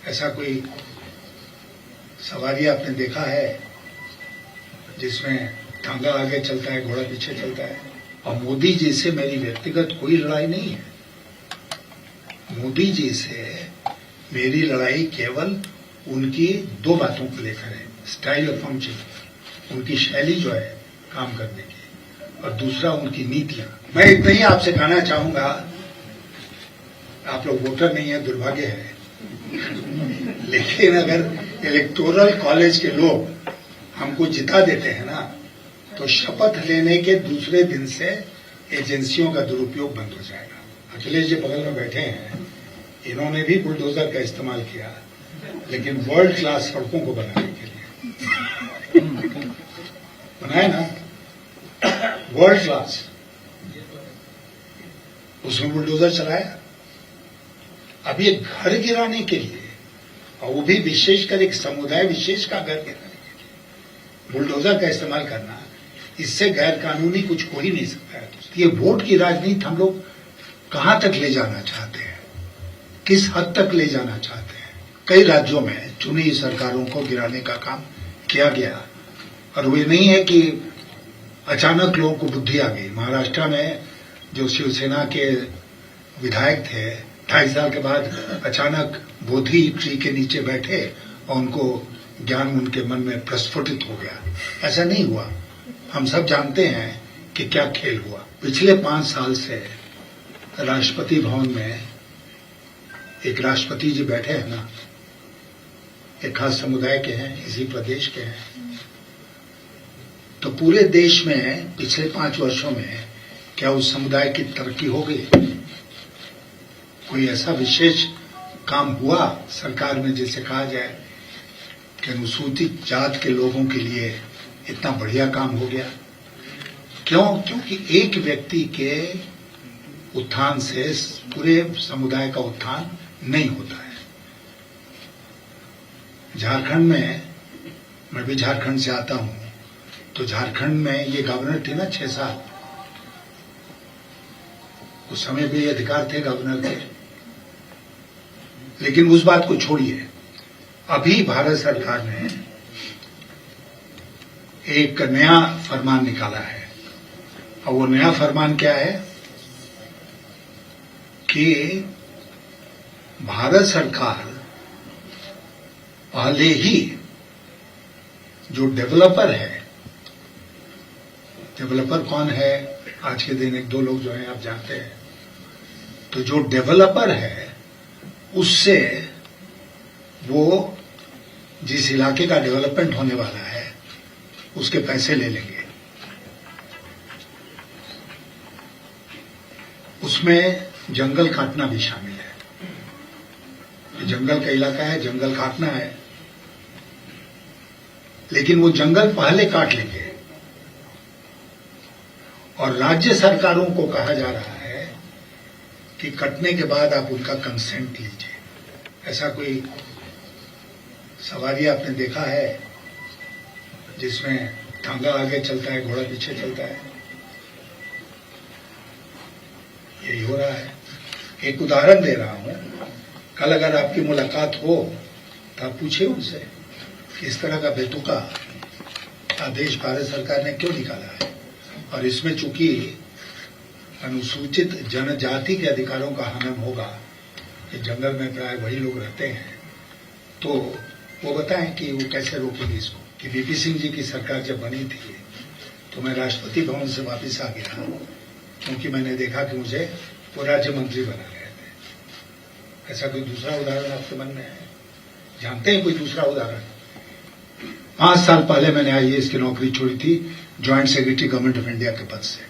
ऐसा कोई सवारी आपने देखा है जिसमें टांगा आगे चलता है, घोड़ा पीछे चलता है? और मोदी जी से मेरी व्यक्तिगत कोई लड़ाई नहीं है। मोदी जी से मेरी लड़ाई केवल उनकी दो बातों को लेकर है, स्टाइल ऑफ फंक्शन, उनकी शैली जो है काम करने की, और दूसरा उनकी नीतियां। मैं इतना ही आपसे कहना चाहूंगा, आप लोग वोटर नहीं है, दुर्भाग्य है, लेकिन अगर इलेक्टोरल कॉलेज के लोग हमको जिता देते हैं ना, तो शपथ लेने के दूसरे दिन से एजेंसियों का दुरुपयोग बंद हो जाएगा। अखिलेश जी बगल में बैठे हैं, इन्होंने भी बुलडोजर का इस्तेमाल किया, लेकिन वर्ल्ड क्लास सड़कों को बनाने के लिए बनाए ना, वर्ल्ड क्लास, उसमें बुलडोजर चलाया। अब ये घर गिराने के लिए, और वो भी विशेषकर एक समुदाय विशेष का घर गिराने के लिए बुलडोजर का इस्तेमाल करना, इससे गैर कानूनी कुछ हो ही नहीं सकता है। ये वोट की राजनीति हम लोग कहां तक ले जाना चाहते हैं, किस हद तक ले जाना चाहते हैं? कई राज्यों में चुनी हुई सरकारों को गिराने का काम किया गया, और वे नहीं है कि अचानक लोगों को बुद्धि आ गई। महाराष्ट्र में जो शिवसेना के विधायक थे, 2.5 साल के बाद अचानक बोधि ट्री के नीचे बैठे और उनको ज्ञान उनके मन में प्रस्फुटित हो गया। ऐसा नहीं हुआ। हम सब जानते हैं कि क्या खेल हुआ। पिछले 5 साल से राष्ट्रपति भवन में एक राष्ट्रपति जी बैठे हैं ना, एक खास समुदाय के हैं, इसी प्रदेश के हैं। तो पूरे देश में पिछले 5 वर्षों में क्या उस समुदाय की तरक्की हो गई? कोई ऐसा विशेष काम हुआ सरकार में जिसे कहा जाए कि अनुसूचित जात के लोगों के लिए इतना बढ़िया काम हो गया? क्यों? क्योंकि एक व्यक्ति के उत्थान से पूरे समुदाय का उत्थान नहीं होता है। झारखंड में, मैं भी झारखंड से आता हूं, तो झारखंड में ये गवर्नर थी ना 6 साल, उस समय भी अधिकार थे गवर्नर के। लेकिन उस बात को छोड़िए, अभी भारत सरकार ने एक नया फरमान निकाला है, और वो नया फरमान क्या है कि भारत सरकार पहले ही जो डेवलपर है, डेवलपर कौन है आज के दिन, 1-2 लोग जो हैं आप जानते हैं, तो जो डेवलपर है उससे वो जिस इलाके का डेवलपमेंट होने वाला है उसके पैसे ले लेंगे। उसमें जंगल काटना भी शामिल है। जंगल का इलाका है, जंगल काटना है, लेकिन वो जंगल पहले काट लेंगे, और राज्य सरकारों को कहा जा रहा है कि कटने के बाद आप उनका कंसेंट लीजिए। ऐसा कोई सवारी आपने देखा है जिसमें टांगा आगे चलता है, घोड़ा पीछे चलता है? यही हो रहा है। एक उदाहरण दे रहा हूं, कल अगर आपकी मुलाकात हो तो आप पूछिए उनसे इस तरह का बेतुका आदेश भारत सरकार ने क्यों निकाला है। और इसमें चूंकि अनुसूचित जनजाति के अधिकारों का हनन होगा, कि जंगल में प्राय वही लोग रहते हैं, तो वो बताएं कि वो कैसे रोकेंगे इसको। कि वीपी सिंह जी की सरकार जब बनी थी तो मैं राष्ट्रपति भवन से वापस आ गया, क्योंकि मैंने देखा कि मुझे वो राज्य मंत्री बना गए थे। ऐसा कोई दूसरा उदाहरण आपके मन में है? जानते हैं कोई दूसरा उदाहरण? 5 साल पहले मैंने आईएएस की नौकरी छोड़ी थी, joint secretary government of India के पद से।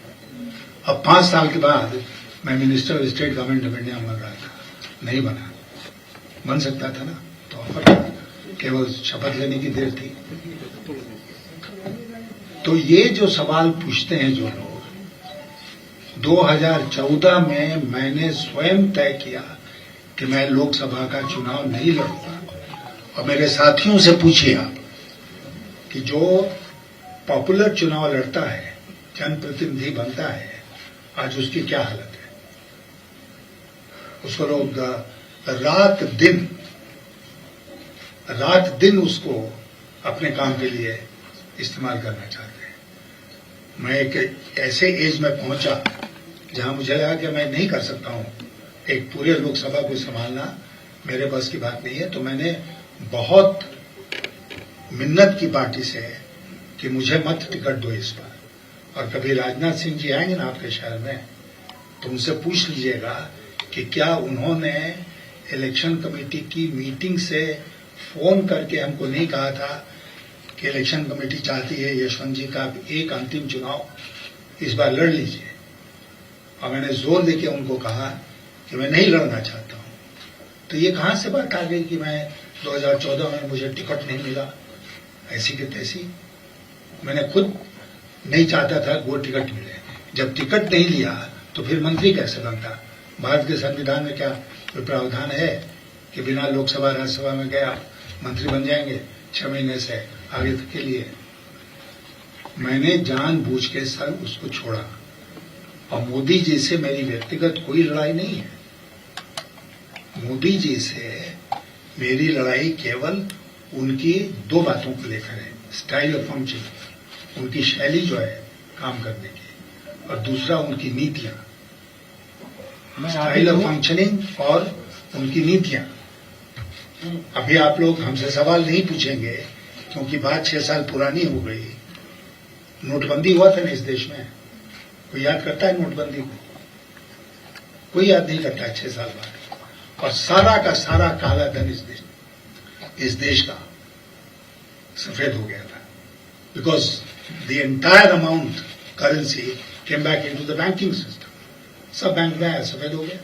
अब 5 साल के बाद मैं minister of state government of India बन रहा था, नहीं बना। बन सकता था ना, तो ऑफर था, केवल शपथ लेने की देर थी। तो ये जो सवाल पूछते हैं जो लोग, 2014 में मैंने स्वयं तय किया कि मैं लोकसभा का चुनाव नहीं लड़ूंगा। और मेरे साथियों से पूछिए आप कि जो पॉपुलर चुनाव लड़ता है, जनप्रतिनिधि बनता है, आज उसकी क्या हालत है। उसको लोग रात दिन रात दिन उसको अपने काम के लिए इस्तेमाल करना चाहते हैं। मैं एक ऐसे एज में पहुंचा जहां मुझे लगा कि मैं नहीं कर सकता हूं, एक पूरे लोकसभा को संभालना मेरे बस की बात नहीं है। तो मैंने बहुत मिन्नत की पार्टी से कि मुझे मत टिकट दो इस बार, और कभी राजनाथ सिंह जी आएंगे ना आपके शहर में तो उनसे पूछ लीजिएगा कि क्या उन्होंने इलेक्शन कमेटी की मीटिंग से फोन करके हमको नहीं कहा था कि इलेक्शन कमेटी चाहती है यशवंत जी का एक अंतिम चुनाव इस बार लड़ लीजिए। और मैंने जोर देके उनको कहा कि मैं नहीं लड़ना चाहता हूं। तो ये कहां से बात आ गई कि मैं 2014 में मुझे टिकट नहीं मिला, ऐसी की तैसी। मैंने खुद नहीं चाहता था वो टिकट मिले। जब टिकट नहीं लिया तो फिर मंत्री कैसे बनता? भारत के संविधान में क्या कोई प्रावधान है कि बिना लोकसभा राज्यसभा में गया मंत्री बन जाएंगे 6 महीने से आगे तक के लिए? मैंने जानबूझ के सर उसको छोड़ा। और मोदी जी से मेरी व्यक्तिगत कोई लड़ाई नहीं है। मोदी जी से मेरी लड़ाई केवल उनकी 2 बातों को लेकर है, स्टाइल ऑफ फंक्शनिंग, उनकी शैली जो है काम करने की, और दूसरा उनकी नीतियां, स्टाइल ऑफ फंक्शनिंग और उनकी नीतियां। अभी आप लोग हमसे सवाल नहीं पूछेंगे क्योंकि बात 6 साल पुरानी हो गई। नोटबंदी हुआ था ना इस देश में, कोई याद करता है नोटबंदी को? कोई याद नहीं करता है 6 साल बाद। और सारा का सारा काला धन इस देश का सफेद हो गया था, because the entire amount currency came back into the banking system. सब बैंक में आया, सफेद हो गया।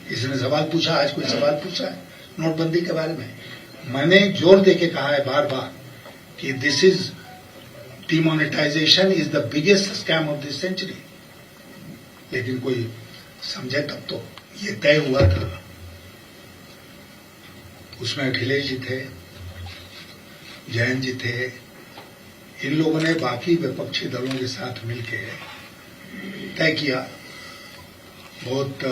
किसी ने सवाल पूछा, आज कोई सवाल पूछा है नोटबंदी के बारे में? मैंने जोर देके कहा है बार बार कि this is demonetization is the biggest scam of this century. लेकिन कोई समझे तब तो। ये तय हुआ था, उसमें अखिलेश जी थे, जयंत जी थे, इन लोगों ने बाकी विपक्षी दलों के साथ मिलकर तय किया। बहुत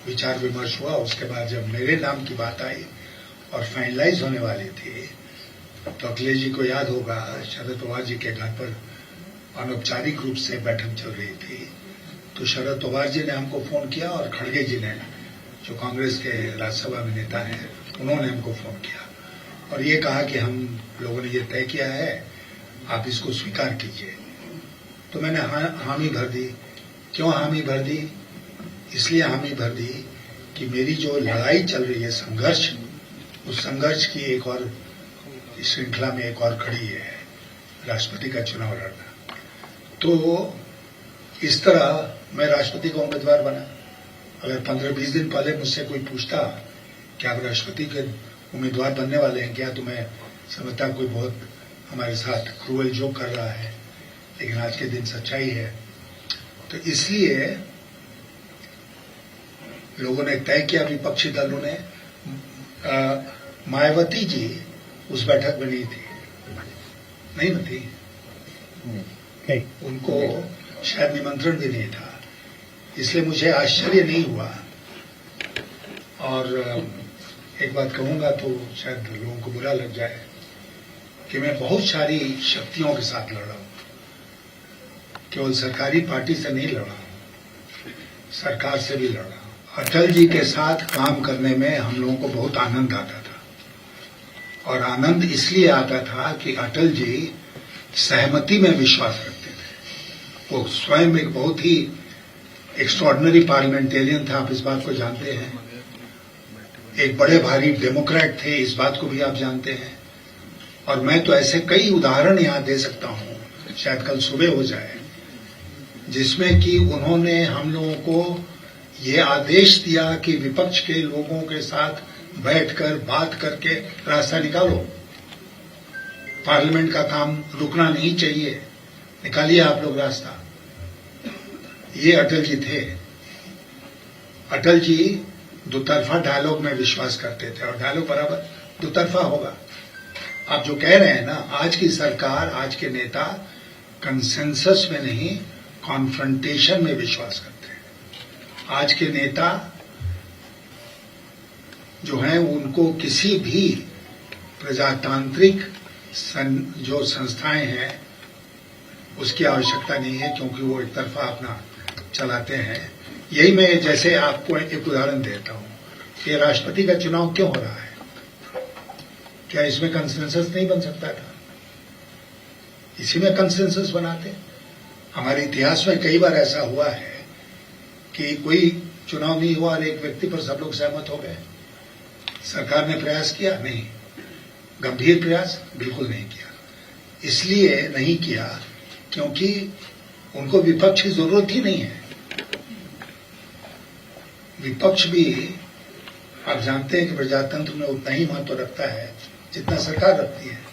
विचार विमर्श हुआ। उसके बाद जब मेरे नाम की बात आई और फाइनलाइज होने वाली थी तो अखिलेश जी को याद होगा शरद पवार जी के घर पर अनौपचारिक रूप से बैठक चल रही थी। तो शरद पवार जी ने हमको फोन किया और खड़गे जी ने, जो कांग्रेस के राज्यसभा में नेता हैं, उन्होंने हमको फोन किया और ये कहा कि हम लोगों ने ये तय किया है, आप इसको स्वीकार कीजिए। तो मैंने हामी भर दी। क्यों हामी भर दी? इसलिए हामी भर दी कि मेरी जो लड़ाई चल रही है, संघर्ष, उस संघर्ष की एक और श्रृंखला में एक और खड़ी है, राष्ट्रपति का चुनाव लड़ना। तो इस तरह मैं राष्ट्रपति का उम्मीदवार बना। अगर 15-20 दिन पहले मुझसे कोई पूछता कि आप राष्ट्रपति के उम्मीदवार बनने वाले हैं क्या, तो मैं समझता कोई बहुत हमारे साथ क्रूअल जोक कर रहा है। लेकिन आज के दिन सच्चाई है। तो इसलिए लोगों ने तय किया, विपक्षी दलों ने। मायावती जी उस बैठक में नहीं थी, नहीं थी, उनको शायद निमंत्रण भी नहीं था, इसलिए मुझे आश्चर्य नहीं हुआ। और एक बात कहूंगा तो शायद लोगों को बुरा लग जाए कि मैं बहुत सारी शक्तियों के साथ लड़ रहा हूं, केवल सरकारी पार्टी से नहीं लड़ रहा हूं, सरकार से भी लड़ रहा हूं। अटल जी के साथ काम करने में हम लोगों को बहुत आनंद आता था, और आनंद इसलिए आता था कि अटल जी सहमति में विश्वास रखते थे। वो स्वयं एक बहुत ही एक्स्ट्रॉर्डिनरी पार्लियामेंटेरियन था, आप इस बात को जानते हैं। एक बड़े भारी डेमोक्रेट थे, इस बात को भी आप जानते हैं। और मैं तो ऐसे कई उदाहरण यहां दे सकता हूं, शायद कल सुबह हो जाए, जिसमें कि उन्होंने हम लोगों को ये आदेश दिया कि विपक्ष के लोगों के साथ बैठकर बात करके रास्ता निकालो, पार्लियामेंट का काम रुकना नहीं चाहिए, निकालिए आप लोग रास्ता। ये अटल जी थे। अटल जी दुतरफा डायलॉग में विश्वास करते थे, और डायलॉग बराबर दुतरफा होगा। आप जो कह रहे हैं ना, आज की सरकार, आज के नेता कंसेंसस में नहीं, कॉन्फ्रंटेशन में विश्वास करते हैं। आज के नेता जो हैं उनको किसी भी प्रजातांत्रिक जो संस्थाएं हैं उसकी आवश्यकता नहीं है, क्योंकि वो एक तरफा अपना चलाते हैं। यही मैं जैसे आपको एक उदाहरण देता हूं कि राष्ट्रपति का चुनाव क्यों हो रहा है, क्या इसमें कंसेंसस नहीं बन सकता था? इसी में कंसेंसस बनाते। हमारे इतिहास में कई बार ऐसा हुआ है कि कोई चुनाव नहीं हुआ और एक व्यक्ति पर सब लोग सहमत हो गए। सरकार ने प्रयास किया? नहीं। गंभीर प्रयास? बिल्कुल नहीं किया। इसलिए नहीं किया क्योंकि उनको विपक्ष की जरूरत ही नहीं है। विपक्ष भी आप जानते हैं कि प्रजातंत्र में उतना ही महत्व रखता है जितना सरकार रखती है।